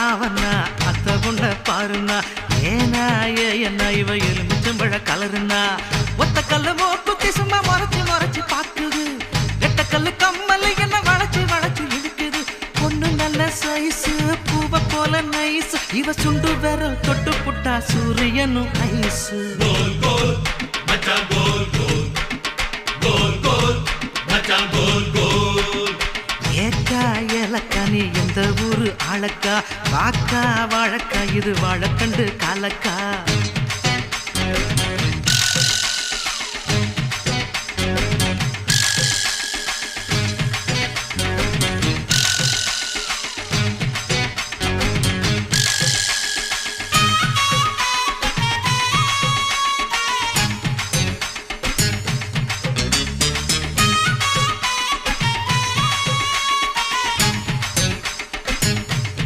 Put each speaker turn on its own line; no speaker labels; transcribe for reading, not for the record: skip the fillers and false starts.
அவனா அத்த கொண்ட பாருனா ஏனா என்ன இவ எலுமிச்சம்பழ கலருனா ஒத்த கல்லு மூக்குத்தி சும்மா முறைச்சு முறைச்சு பாக்குது எட்ட கல்லு கம்மல் என்ன வளைச்சு வளைச்சு இழுக்குது பொண்ணு நல்ல சைஸு பூவ போல நைஸ் இவ சுண்டு விரல் தொட்டு புட்டா சூரியனும் ஐஸு
கோல் கோல் மச்சான் கோல் கோல் கோல் கோல் மச்சான் கோல் கோல்
ஏக்கா ஏலக்கா நீ எந்த ஊரு ஆளக்கா காக்கா வாழக்கா இது வாழக்கண்டு காலக்கா